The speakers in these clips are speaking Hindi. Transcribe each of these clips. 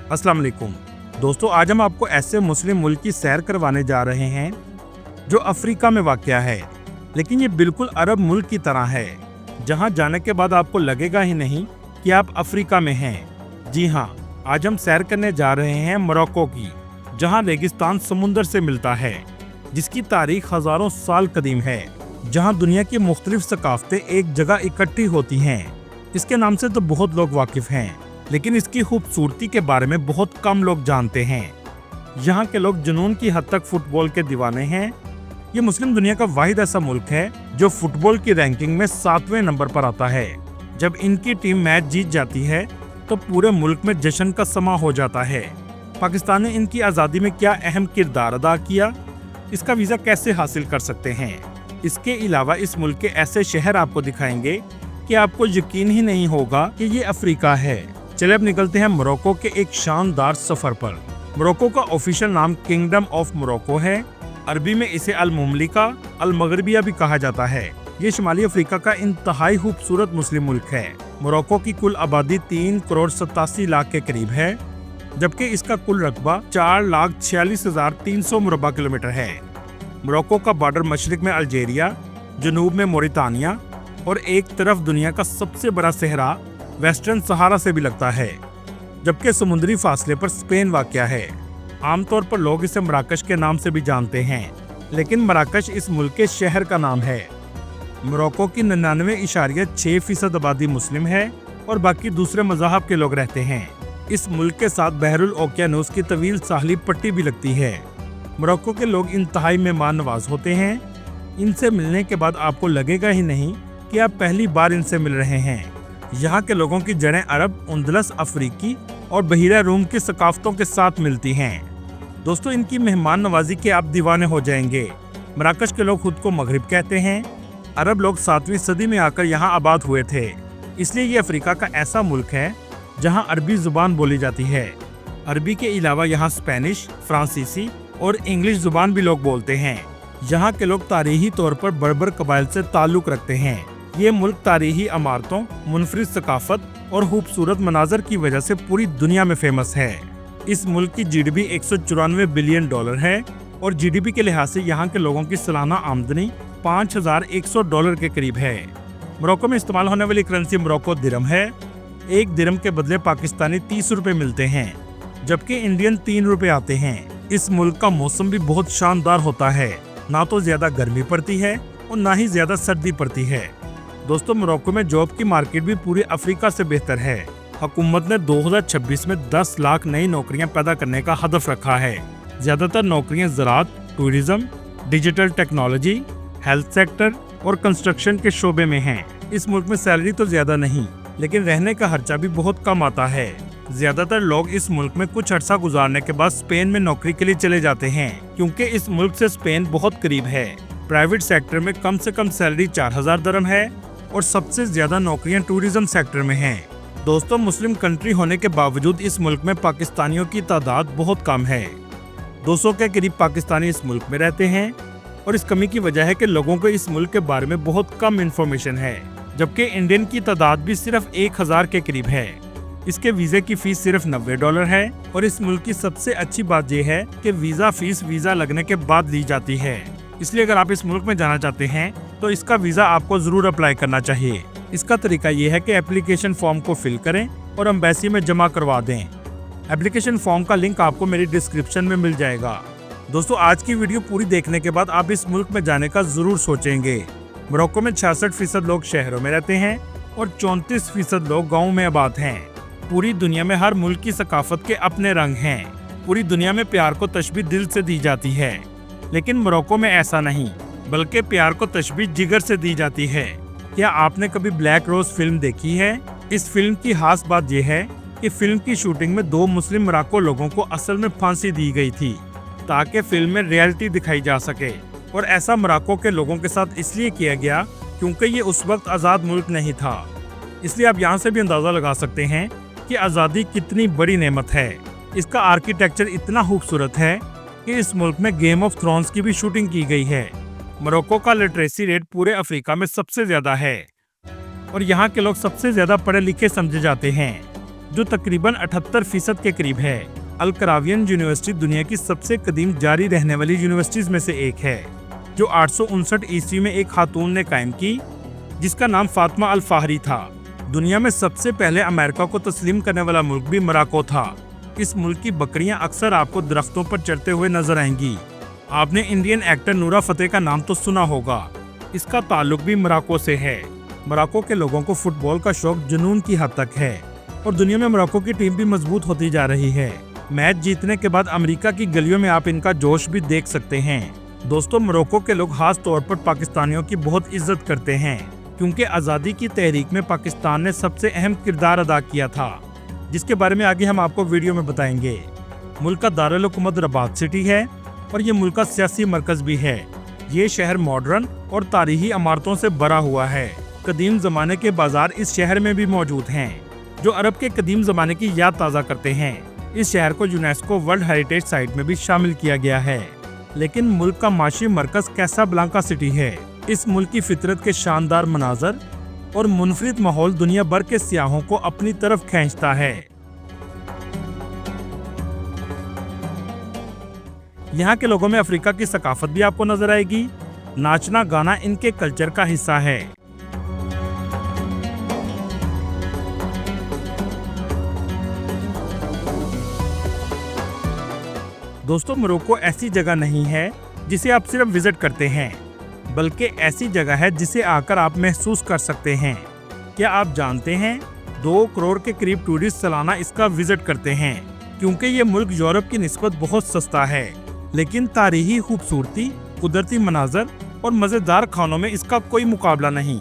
अस्सलाम वालेकुम। दोस्तों, आज हम आपको ऐसे मुस्लिम मुल्क की सैर करवाने जा रहे हैं जो अफ्रीका में वाक़या है, लेकिन ये बिल्कुल अरब मुल्क की तरह है, जहां जाने के बाद आपको लगेगा ही नहीं कि आप अफ्रीका में हैं। जी हां, आज हम सैर करने जा रहे हैं मोरक्को की, जहां रेगिस्तान समुंदर से मिलता है, जिसकी तारीख हज़ारों साल कदीम है, जहां दुनिया की मुख्तलिफ सकाफ़तें एक जगह इकट्ठी होती हैं। इसके नाम से तो बहुत लोग वाकिफ़ हैं, लेकिन इसकी खूबसूरती के बारे में बहुत कम लोग जानते हैं। यहाँ के लोग जुनून की हद तक फुटबॉल के दीवाने हैं। ये मुस्लिम दुनिया का वाहिद ऐसा मुल्क है जो फुटबॉल की रैंकिंग में 7वें नंबर पर आता है। जब इनकी टीम मैच जीत जाती है तो पूरे मुल्क में जश्न का समा हो जाता है। पाकिस्तान ने इनकी आज़ादी में क्या अहम किरदार अदा किया, इसका वीज़ा कैसे हासिल कर सकते हैं, इसके अलावा इस मुल्क के ऐसे शहर आपको दिखाएंगे कि आपको यकीन ही नहीं होगा कि ये अफ्रीका है। चलिए अब निकलते हैं मोरक्को के एक शानदार सफर पर। मोरक्को का ऑफिशियल नाम किंगडम ऑफ मोरक्को है। अरबी में इसे अल मुमलिका अल मगरबिया भी कहा जाता है। ये शुमाली अफ्रीका का इंतहाई खूबसूरत मुस्लिम मुल्क है। मोरक्को की कुल आबादी 3,87,00,000 के करीब है, जबकि इसका कुल रकबा 4,46,300 मुरबा किलोमीटर है। मोरक्को का बॉर्डर मशरिक में अल्जीरिया, जनूब में मोरितानिया और एक तरफ दुनिया का सबसे बड़ा सहरा वेस्टर्न सहारा से भी लगता है, जबकि समुद्री फासले पर स्पेन वाक़या है। आमतौर पर लोग इसे मराकश के नाम से भी जानते हैं, लेकिन मराकश इस मुल्क के शहर का नाम है। मोरक्को की 99.6% आबादी मुस्लिम है और बाकी दूसरे मज़हब के लोग रहते हैं। इस मुल्क के साथ बहरुल ओकियानूस की तवील साहली पट्टी भी लगती है। मोरक्को के लोग इंतहाई मेहमान नवाज होते हैं। इनसे मिलने के बाद आपको लगेगा ही नहीं कि आप पहली बार इनसे मिल रहे हैं। यहाँ के लोगों की जड़ें अरब, उंदलस, अफ्रीकी और बहीरा रूम की सकाफ़तों के साथ मिलती हैं। दोस्तों, इनकी मेहमान नवाजी के आप दीवाने हो जाएंगे। मराकश के लोग खुद को मगरिब कहते हैं। अरब लोग 7वीं सदी में आकर यहाँ आबाद हुए थे, इसलिए ये अफ्रीका का ऐसा मुल्क है जहाँ अरबी ज़ुबान बोली जाती है। अरबी के अलावा यहाँ स्पेनिश, फ्रांसीसी और इंग्लिश ज़ुबान भी लोग बोलते हैं। यहाँ के लोग तारीखी तौर पर बर्बर कबाइल से ताल्लुक़ रखते हैं। ये मुल्क तारीखी इमारतों, मुनफरिद सकाफत और खूबसूरत मनाजर की वजह से पूरी दुनिया में फेमस है। इस मुल्क की जीडीपी $194 बिलियन है और जीडीपी के लिहाज से यहाँ के लोगों की सालाना आमदनी $5,100 के करीब है। मोरक्को में इस्तेमाल होने वाली करेंसी मोरक्को दिरहम है। एक दिरहम के बदले पाकिस्तानी 30 रुपए मिलते हैं, जबकि इंडियन 3 रुपए आते हैं। इस मुल्क का मौसम भी बहुत शानदार होता है। ना तो ज्यादा गर्मी पड़ती है और ना ही ज्यादा सर्दी पड़ती है। दोस्तों, मोरक्को में जॉब की मार्केट भी पूरे अफ्रीका से बेहतर है। हुकूमत ने 2026 में 10 लाख नई नौकरियां पैदा करने का हदफ रखा है। ज्यादातर नौकरियां ज़राअत, tourism, digital technology, health sector और कंस्ट्रक्शन के शोबे में हैं। इस मुल्क में सैलरी तो ज्यादा नहीं, लेकिन रहने का खर्चा भी बहुत कम आता है। ज्यादातर लोग इस मुल्क में कुछ अर्सा गुजारने के बाद स्पेन में नौकरी के लिए चले जाते हैं, क्योंकि इस मुल्क से स्पेन बहुत करीब है। प्राइवेट सेक्टर में कम से कम सैलरी 4,000 दिरहम है और सबसे ज्यादा नौकरियां टूरिज्म सेक्टर में हैं। दोस्तों, मुस्लिम कंट्री होने के बावजूद इस मुल्क में पाकिस्तानियों की तादाद बहुत कम है। 200 के करीब पाकिस्तानी इस मुल्क में रहते हैं और इस कमी की वजह है कि लोगों को इस मुल्क के बारे में बहुत कम इंफॉर्मेशन है, जबकि इंडियन की तादाद भी सिर्फ 1,000 के करीब है। इसके वीज़े की फीस सिर्फ $90 है और इस मुल्क की सबसे अच्छी बात यह है कि वीज़ा फीस वीज़ा लगने के बाद ली जाती है। इसलिए अगर आप इस मुल्क में जाना चाहते हैं तो इसका वीज़ा आपको ज़रूर अप्लाई करना चाहिए। इसका तरीका यह है कि एप्लीकेशन फॉर्म को फिल करें और एम्बेसी में जमा करवा दें। एप्लीकेशन फॉर्म का लिंक आपको मेरी डिस्क्रिप्शन में मिल जाएगा। दोस्तों, आज की वीडियो पूरी देखने के बाद आप इस मुल्क में जाने का ज़रूर सोचेंगे। मोरक्को में 66% लोग शहरों में रहते हैं और 34% लोग गाँव में आबाद हैं। पूरी दुनिया में हर मुल्क की सकाफत के अपने रंग हैं। पूरी दुनिया में प्यार को तशबीह दिल से दी जाती है, लेकिन मोरक्को में ऐसा नहीं, बल्कि प्यार को तशबीह जिगर से दी जाती है। क्या आपने कभी ब्लैक रोज फिल्म देखी है? इस फिल्म की खास बात यह है कि फिल्म की शूटिंग में 2 मुस्लिम मोरक्को लोगों को असल में फांसी दी गई थी, ताकि फिल्म में रियलिटी दिखाई जा सके। और ऐसा मोरक्को के लोगों के साथ इसलिए किया गया क्योंकि ये उस वक्त आज़ाद मुल्क नहीं था। इसलिए आप यहाँ से भी अंदाज़ा लगा सकते हैं कि आज़ादी कितनी बड़ी नेमत है। इसका आर्किटेक्चर इतना खूबसूरत है कि इस मुल्क में गेम ऑफ थ्रोन्स की भी शूटिंग की गई है। मोरक्को का लिटरेसी रेट पूरे अफ्रीका में सबसे ज्यादा है और यहाँ के लोग सबसे ज्यादा पढ़े लिखे समझे जाते हैं। जो तकरीबन 78% के करीब है। अल करावियन यूनिवर्सिटी दुनिया की सबसे कदीम जारी रहने वाली यूनिवर्सिटीज में से एक है, जो 859 ईस्वी में एक खातून ने कायम की, जिसका नाम फातिमा अल फाहरी था। दुनिया में सबसे पहले अमेरिका को तस्लीम करने वाला मुल्क भी मोरक्को था। इस मुल्क की बकरियां अक्सर आपको दरख्तों पर चढ़ते हुए नजर आएंगी। आपने इंडियन एक्टर नूरा फतेह का नाम तो सुना होगा। इसका ताल्लुक भी मोरक्को से है। मोरक्को के लोगों को फुटबॉल का शौक जुनून की हद तक है और दुनिया में मोरक्को की टीम भी मजबूत होती जा रही है। मैच जीतने के बाद अमेरिका की गलियों में आप इनका जोश भी देख सकते हैं। दोस्तों, मोरक्को के लोग खास तौर पर पाकिस्तानियों की बहुत इज्जत करते हैं, क्योंकि आज़ादी की तहरीक में पाकिस्तान ने सबसे अहम किरदार अदा किया था, जिसके बारे में आगे हम आपको वीडियो में बताएंगे। मुल्क का दारुल हुकूमत रबात सिटी है और ये मुल्क का सियासी मरकज भी है। ये शहर मॉडर्न और तारीखी इमारतों से भरा हुआ है। कदीम ज़माने के बाजार इस शहर में भी मौजूद हैं, जो अरब के कदीम ज़माने की याद ताज़ा करते हैं। इस शहर को यूनेस्को वर्ल्ड हेरिटेज साइट में भी शामिल किया गया है। लेकिन मुल्क का माशी मरकज कैसाब्लांका सिटी है। इस मुल्क की फितरत के शानदार मनाजर और मुनफरिद माहौल दुनिया भर के सियाहों को अपनी तरफ खींचता है। यहाँ के लोगों में अफ्रीका की सकाफत भी आपको नजर आएगी। नाचना गाना इनके कल्चर का हिस्सा है। दोस्तों, मोरक्को ऐसी जगह नहीं है जिसे आप सिर्फ विजिट करते हैं, बल्कि ऐसी जगह है जिसे आकर आप महसूस कर सकते हैं। क्या आप जानते हैं 2 करोड़ के करीब टूरिस्ट सालाना इसका विजिट करते हैं, क्योंकि ये मुल्क यूरोप की निस्बत बहुत सस्ता है। लेकिन तारीखी खूबसूरती, कुदरती मनाजर और मज़ेदार खानों में इसका कोई मुकाबला नहीं।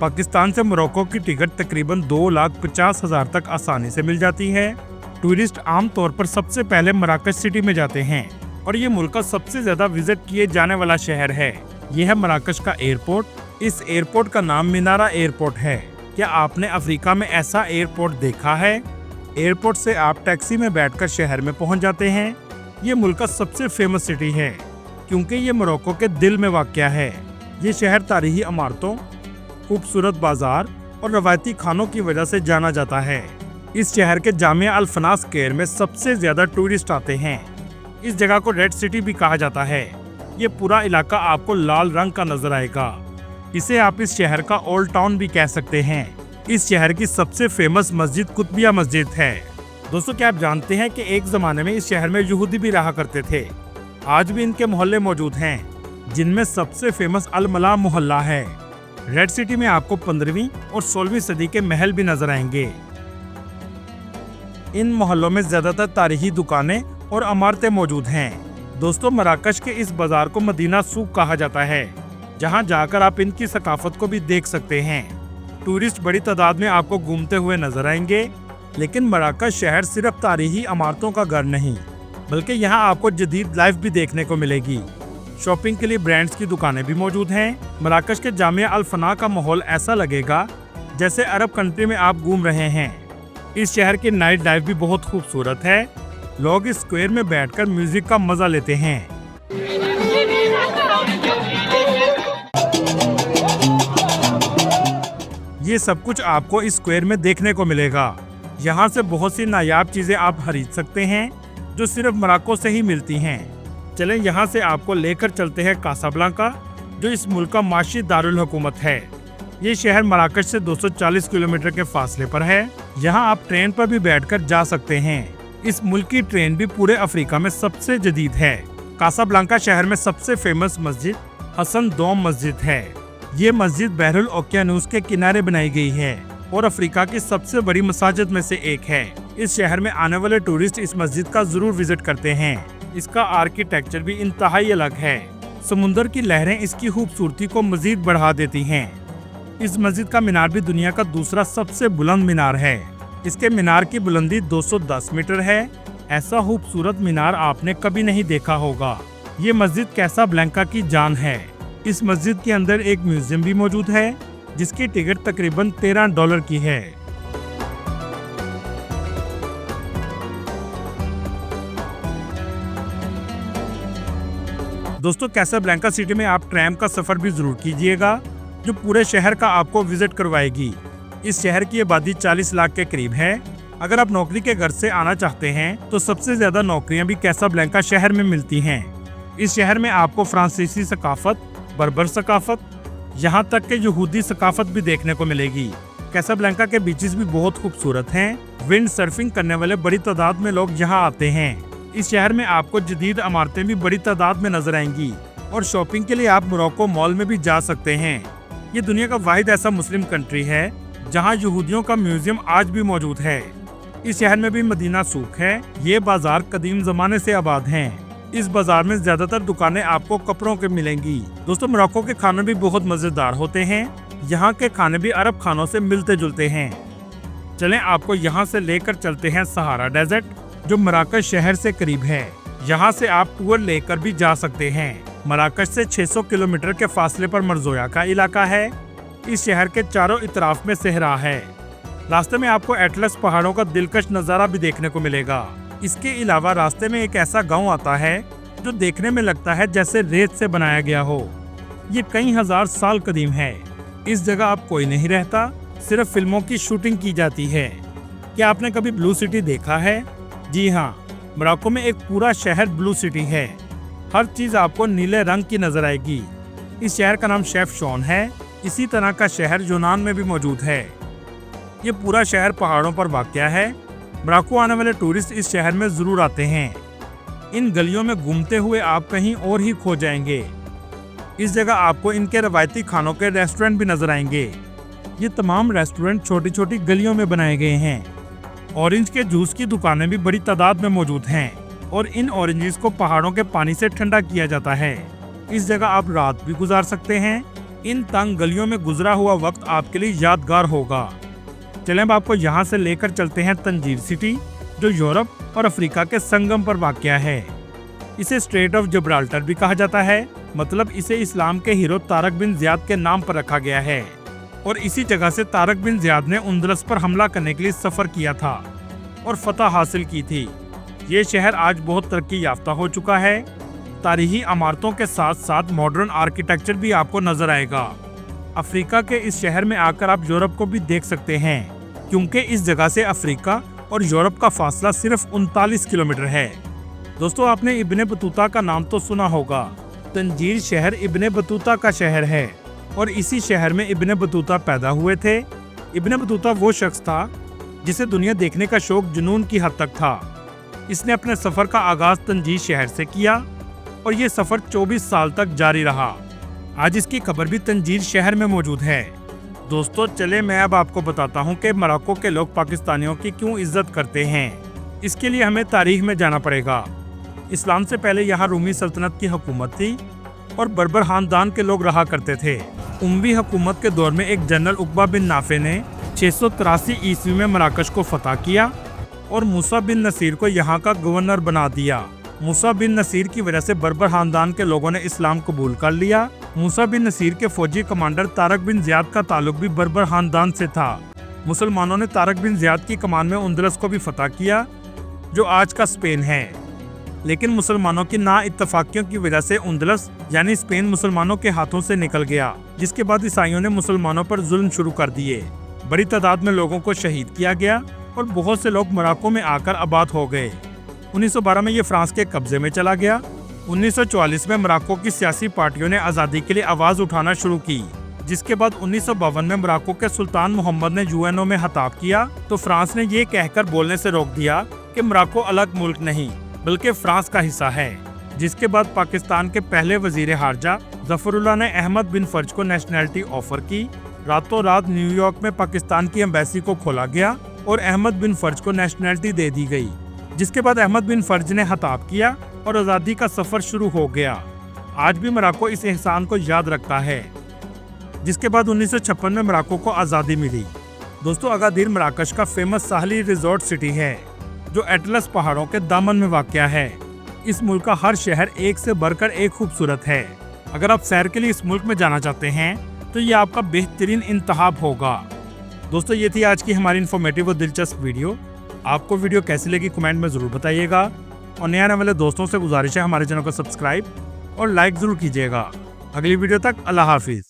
पाकिस्तान से मोरक्को की टिकट तकरीबन 2,50,000 तक आसानी से मिल जाती है। टूरिस्ट आमतौर पर सबसे पहले मराकश सिटी में जाते हैं और ये मुल्क का सबसे ज्यादा विजिट किए जाने वाला शहर है। यह है मराकश का एयरपोर्ट। इस एयरपोर्ट का नाम मिनारा एयरपोर्ट है। क्या आपने अफ्रीका में ऐसा एयरपोर्ट देखा है? एयरपोर्ट से आप टैक्सी में बैठकर शहर में पहुंच जाते हैं। ये मुल्क का सबसे फेमस सिटी है, क्योंकि ये मोरक्को के दिल में वाक़या है। ये शहर तारीखी इमारतों, खूबसूरत बाजार और रवायती खानों की वजह से जाना जाता है। इस शहर के जामिया अल फना स्क्वायर में सबसे ज्यादा टूरिस्ट आते हैं। इस जगह को रेड सिटी भी कहा जाता है। ये पूरा इलाका आपको लाल रंग का नजर आएगा। इसे आप इस शहर का ओल्ड टाउन भी कह सकते हैं। इस शहर की सबसे फेमस मस्जिद कुतबिया मस्जिद है। दोस्तों, क्या आप जानते हैं कि एक जमाने में इस शहर में यहूदी भी रहा करते थे। आज भी इनके मोहल्ले मौजूद हैं, जिनमें सबसे फेमस अल मला मोहल्ला है। रेड सिटी में आपको 15वीं और 16वीं सदी के महल भी नजर आएंगे। इन मोहल्लों में ज्यादातर तारीखी दुकानें और इमारतें मौजूद हैं। दोस्तों, मराकश के इस बाजार को मदीना सूक कहा जाता है, जहां जाकर आप इनकी सकाफत को भी देख सकते हैं। टूरिस्ट बड़ी तादाद में आपको घूमते हुए नजर आएंगे। लेकिन मराकश शहर सिर्फ तारीखी इमारतों का घर नहीं, बल्कि यहाँ आपको जदीद लाइफ भी देखने को मिलेगी। शॉपिंग के लिए ब्रांड्स की दुकानें भी मौजूद हैं। मराकश के जामिया अल फना का माहौल ऐसा लगेगा जैसे अरब कंट्री में आप घूम रहे हैं। इस शहर की नाइट लाइफ भी बहुत खूबसूरत है। लोग इस स्क्वायर में बैठकर म्यूजिक का मजा लेते हैं। ये सब कुछ आपको इस स्क्वायर में देखने को मिलेगा। यहाँ से बहुत सी नायाब चीजें आप खरीद सकते हैं, जो सिर्फ मोरक्को से ही मिलती हैं। चलें, यहाँ से आपको लेकर चलते हैं कासाब्लांका, जो इस मुल्क का माशी दारुल हुकूमत है। ये शहर मराकश से 240 किलोमीटर के फासले पर है। यहाँ आप ट्रेन पर भी बैठकर जा सकते हैं। इस मुल्क की ट्रेन भी पूरे अफ्रीका में सबसे जदीद है। कासाब्लांका शहर में सबसे फेमस मस्जिद हसन दोम मस्जिद है। ये मस्जिद बहरुल ओकियानूस के किनारे बनाई गई है और अफ्रीका की सबसे बड़ी मसाजिद में से एक है। इस शहर में आने वाले टूरिस्ट इस मस्जिद का जरूर विजिट करते हैं। इसका आर्किटेक्चर भी इंतहाई अलग है। समुंदर की लहरें इसकी खूबसूरती को मजीद बढ़ा देती हैं। इस मस्जिद का मीनार भी दुनिया का दूसरा सबसे बुलंद मीनार है। इसके मीनार की बुलंदी 210 मीटर है। ऐसा खूबसूरत मीनार आपने कभी नहीं देखा होगा। ये मस्जिद कैसाब्लांका की जान है। इस मस्जिद के अंदर एक म्यूजियम भी मौजूद है, जिसकी टिकट तकरीबन $13 की है। दोस्तों, कैसाब्लांका सिटी में आप ट्रैम का सफर भी जरूर कीजिएगा, जो पूरे शहर का आपको विजिट करवाएगी। इस शहर की आबादी 40 लाख के करीब है। अगर आप नौकरी के घर से आना चाहते हैं तो सबसे ज्यादा नौकरियां भी कैसाब्लैंका शहर में मिलती हैं। इस शहर में आपको फ्रांसीसी सकाफत, बर्बर सकाफत, यहाँ तक के यहूदी सकाफत भी देखने को मिलेगी। कैसाब्लैंका के बीचेस भी बहुत खूबसूरत हैं। विंड सर्फिंग करने वाले बड़ी तादाद में लोग यहाँ आते हैं। इस शहर में आपको जदीद इमारतें भी बड़ी तादाद में नजर आएंगी और शॉपिंग के लिए आप मोरक्को मॉल में भी जा सकते हैं। ये दुनिया का वाहिद ऐसा मुस्लिम कंट्री है जहाँ यहूदियों का म्यूजियम आज भी मौजूद है। इस शहर में भी मदीना सूक है। ये बाजार कदीम जमाने से आबाद हैं। इस बाजार में ज्यादातर दुकानें आपको कपड़ों के मिलेंगी। दोस्तों, मोरक्को के खाने भी बहुत मजेदार होते हैं। यहाँ के खाने भी अरब खानों से मिलते जुलते हैं। चलें आपको यहाँ से लेकर चलते हैं सहारा डेजर्ट, जो मराकश शहर से करीब है। यहाँ से आप टूर लेकर भी जा सकते हैं। मराकश से 600 किलोमीटर के फासले पर मरजोया का इलाका है। इस शहर के चारों इतराफ में सहरा है। रास्ते में आपको एटलस पहाड़ों का दिलकश नज़ारा भी देखने को मिलेगा। इसके अलावा रास्ते में एक ऐसा गांव आता है जो देखने में लगता है जैसे रेत से बनाया गया हो। ये कई हजार साल कदीम है। इस जगह अब कोई नहीं रहता, सिर्फ फिल्मों की शूटिंग की जाती है। क्या आपने कभी ब्लू सिटी देखा है? जी हाँ, मोरक्को में एक पूरा शहर ब्लू सिटी है। हर चीज आपको नीले रंग की नजर आएगी। इस शहर का नाम शेफशौन है। इसी तरह का शहर यूनान में भी मौजूद है। ये पूरा शहर पहाड़ों पर वाक़या है। मोरक्को आने वाले टूरिस्ट इस शहर में जरूर आते हैं। इन गलियों में घूमते हुए आप कहीं और ही खो जाएंगे। इस जगह आपको इनके रवायती खानों के रेस्टोरेंट भी नजर आएंगे। ये तमाम रेस्टोरेंट छोटी छोटी गलियों में बनाए गए हैं। ऑरेंज के जूस की दुकानें भी बड़ी तादाद में मौजूद हैं और इन ऑरेंजेस को पहाड़ों के पानी से ठंडा किया जाता है। इस जगह आप रात भी गुजार सकते हैं। इन तंग गलियों में गुजरा हुआ वक्त आपके लिए यादगार होगा। चलें अब आपको यहाँ से लेकर चलते हैं तंजीर सिटी, जो यूरोप और अफ्रीका के संगम पर वाक़या है। इसे स्ट्रेट ऑफ जिब्राल्टर भी कहा जाता है, मतलब इसे इस्लाम के हीरो तारक बिन ज़ियाद के नाम पर रखा गया है। और इसी जगह से तारक बिन ज़ियाद ने उंदलस पर हमला करने के लिए सफ़र किया था और फतह हासिल की थी। ये शहर आज बहुत तरक्की याफ्ता हो चुका है। तारीखी इमारतों के साथ साथ मॉडर्न आर्किटेक्चर भी आपको नजर आएगा। अफ्रीका के इस शहर में आकर आप यूरोप को भी देख सकते हैं, क्योंकि इस जगह से अफ्रीका और यूरोप का फासला सिर्फ 39 किलोमीटर है। दोस्तों, आपने इब्ने बतूता का नाम तो सुना होगा। तंजीर शहर इब्ने बतूता का शहर है और इसी शहर में इब्ने बतूता पैदा हुए थे। इब्ने बतूता वो शख्स था जिसे दुनिया देखने का शौक जुनून की हद तक था। इसने अपने सफर का आगाज तंजीर शहर से किया और ये सफर 24 साल तक जारी रहा। आज इसकी खबर भी तंजीर शहर में मौजूद है। दोस्तों, चले मैं अब आपको बताता हूँ कि मोरक्को के लोग पाकिस्तानियों की क्यों इज्जत करते हैं। इसके लिए हमें तारीख में जाना पड़ेगा। इस्लाम से पहले यहाँ रूमी सल्तनत की हुकूमत थी और बर्बर खानदान के लोग रहा करते थे। उमवी हुकूमत के दौर में एक जनरल उकबा बिन नाफे ने 683 ईस्वी में मराकश को फतह किया और मूसा बिन नसीर को यहाँ का गवर्नर बना दिया। मूसा बिन नसीर की वजह से बर्बर खानदान के लोगों ने इस्लाम कबूल कर लिया। मूसा बिन नसीर के फौजी कमांडर तारक बिन ज़ियाद का ताल्लुक भी बर्बर खानदान से था। मुसलमानों ने तारक बिन ज़ियाद की कमान में उंदलस को भी फतह किया, जो आज का स्पेन है। लेकिन मुसलमानों की नाइत्तफाकियों की वजह से उंदलस यानी स्पेन मुसलमानों के हाथों से निकल गया, जिसके बाद ईसाइयों ने मुसलमानों पर जुल्म शुरू कर दिए। बड़ी तादाद में लोगों को शहीद किया गया और बहुत से लोग मोरक्को में आकर आबाद हो गए। 1912 में ये फ्रांस के कब्जे में चला गया। 1944 में मोरक्को की सियासी पार्टियों ने आज़ादी के लिए आवाज़ उठाना शुरू की, जिसके बाद 1952 में मोरक्को के सुल्तान मोहम्मद ने यूएनओ में खिताब किया तो फ्रांस ने ये कहकर बोलने से रोक दिया कि मोरक्को अलग मुल्क नहीं बल्कि फ्रांस का हिस्सा है। जिसके बाद पाकिस्तान के पहले वजीर हारजा जफरुल्लाह ने अहमद बिन फर्ज को नेशनैलिटी ऑफर की। रातों रात न्यूयॉर्क में पाकिस्तान की एम्बेसी को खोला गया और अहमद बिन फर्ज को नेशनैलिटी दे दी गई। जिसके बाद अहमद बिन फर्ज ने खिताब किया और आज़ादी का सफर शुरू हो गया। आज भी मोरक्को इस एहसान को याद रखता है। जिसके बाद 1956 में मोरक्को को आज़ादी मिली। दोस्तों, अगादिर मराकश का फेमस साहली रिजॉर्ट सिटी है, जो एटलस पहाड़ों के दामन में वाक़या है। इस मुल्क का हर शहर एक से बढ़कर एक खूबसूरत है। अगर आप सैर के लिए इस मुल्क में जाना चाहते हैं तो ये आपका बेहतरीन इंतखाब होगा। दोस्तों, ये थी आज की हमारी इन्फॉर्मेटिव और दिलचस्प वीडियो। आपको वीडियो कैसी लगी कमेंट में ज़रूर बताइएगा और नए आने वाले दोस्तों से गुजारिश है हमारे चैनल को सब्सक्राइब और लाइक ज़रूर कीजिएगा। अगली वीडियो तक अल्लाह हाफिज़।